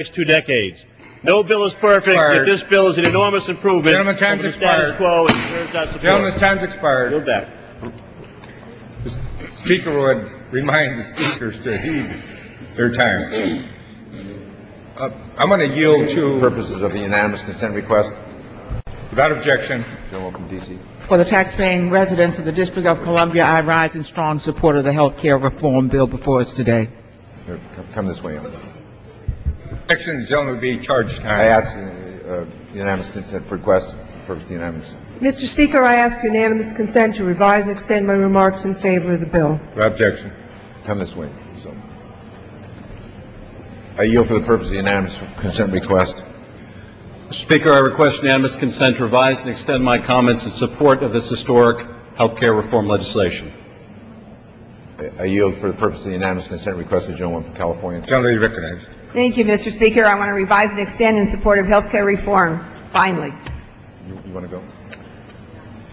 next 2 decades. No bill is perfect, but this bill is an enormous improvement over the status quo and deserves our support. Gentleman's time's expired. Yield back. The Speaker would remind the speakers to heed their time. I'm going to yield to, Purposes of the unanimous consent request. without objection, Gentleman from D.C. For the taxpaying residents of the District of Columbia, I rise in strong support of the health care reform bill before us today. Here, come this way. objection, the gentleman will be charged I time. ask unanimous consent request. Purpose of the unanimous. Mr. Speaker, I ask unanimous consent to revise and extend my remarks in favor of the bill. Without objection. Come this way. So, I yield for the purpose of the unanimous consent request. Mr. Speaker, I request unanimous consent to revise and extend my comments in support of this historic health care reform legislation. I yield for the purpose of the unanimous consent request the gentleman from California. Gentleman will be recognized. Thank you, Mr. Speaker. I want to revise and extend in support of health care reform. Finally. You want to go?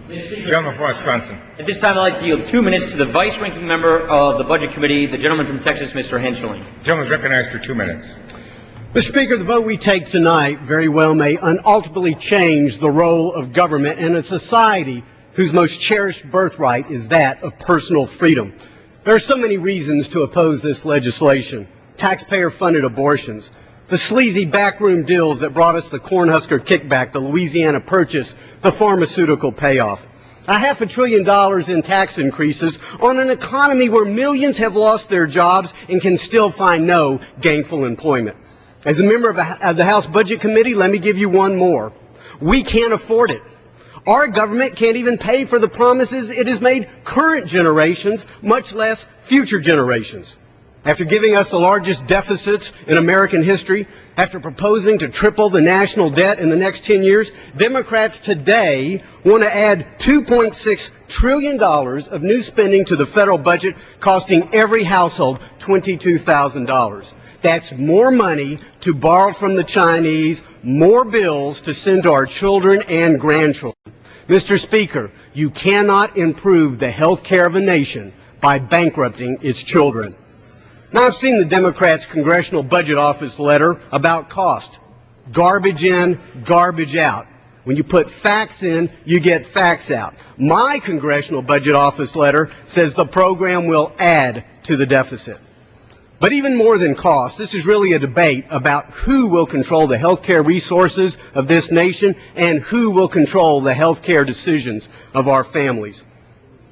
Gentleman from Wisconsin. At this time, I'd like to yield 2 minutes to the vice-ranking member of the Budget Committee, the gentleman from Texas, Mr. Henschling. Gentleman is recognized for 2 minutes. Mr. Speaker, the vote we take tonight very well may ultimately change the role of government in a society whose most cherished birthright is that of personal freedom. There are so many reasons to oppose this legislation. Taxpayer-funded abortions, the sleazy backroom deals that brought us the Cornhusker kickback, the Louisiana Purchase, the pharmaceutical payoff. $500 billion in tax increases on an economy where millions have lost their jobs and can still find no gainful employment. As a member of the House Budget Committee, let me give you one more. We can't afford it. Our government can't even pay for the promises it has made current generations, much less future generations. After giving us the largest deficits in American history, after proposing to triple the national debt in the next 10 years, Democrats today want to add $2.6 trillion of new spending to the federal budget, costing every household $22,000. That's more money to borrow from the Chinese, more bills to send to our children and grandchildren. Mr. Speaker, you cannot improve the health care of a nation by bankrupting its children. Now, I've seen the Democrats' Congressional Budget Office letter about cost. Garbage in, garbage out. When you put facts in, you get facts out. My Congressional Budget Office letter says the program will add to the deficit. But even more than cost, this is really a debate about who will control the health care resources of this nation and who will control the health care decisions of our families.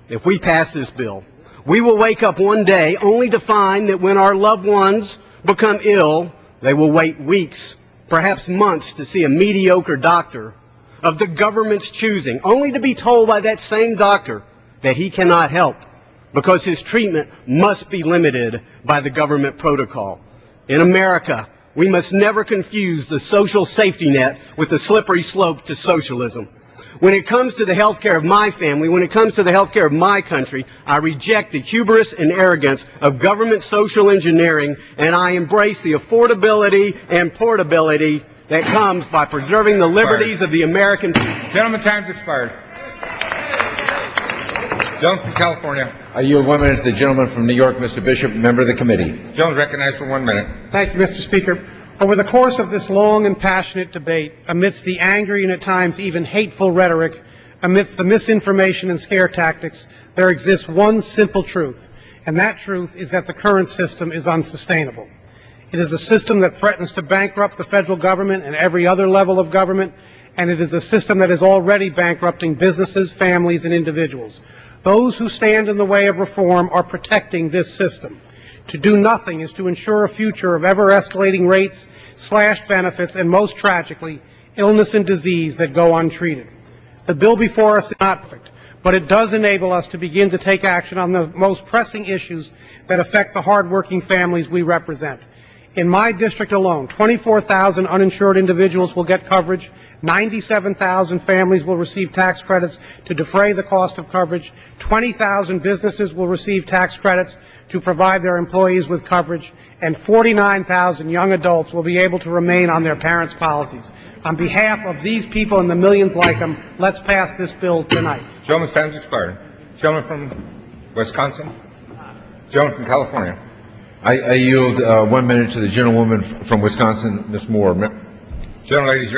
If we pass this bill, we will wake up one day only to find that when our loved ones become ill, they will wait weeks, perhaps months, to see a mediocre doctor of the government's choosing, only to be told by that same doctor that he cannot help because his treatment must be limited by the government protocol. In America, we must never confuse the social safety net with the slippery slope to socialism. When it comes to the health care of my family, when it comes to the health care of my country, I reject the hubris and arrogance of government social engineering, and I embrace the affordability and portability that comes by preserving the liberties of the American people. Gentleman, time's expired. Gentleman from California. I yield 1 minute to the gentleman from New York, Mr. Bishop, member of the committee. Gentleman recognized for 1 minute. Thank you, Mr. Speaker. Over the course of this long and passionate debate, amidst the angry and at times even hateful rhetoric, amidst the misinformation and scare tactics, there exists one simple truth, and that truth is that the current system is unsustainable. It is a system that threatens to bankrupt the federal government and every other level of government, and it is a system that is already bankrupting businesses, families, and individuals. Those who stand in the way of reform are protecting this system. To do nothing is to ensure a future of ever-escalating rates, slashed benefits, and most tragically, illness and disease that go untreated. The bill before us is not perfect, but it does enable us to begin to take action on the most pressing issues that affect the hardworking families we represent. In my district alone, 24,000 uninsured individuals will get coverage, 97,000 families will receive tax credits to defray the cost of coverage, 20,000 businesses will receive tax credits to provide their employees with coverage, and 49,000 young adults will be able to remain on their parents' policies. On behalf of these people and the millions like them, let's pass this bill tonight. Gentleman's time's expired. Gentleman from Wisconsin. Gentleman from California. I yield 1 minute to the gentlewoman from Wisconsin, Ms. Moore. Gentlelady's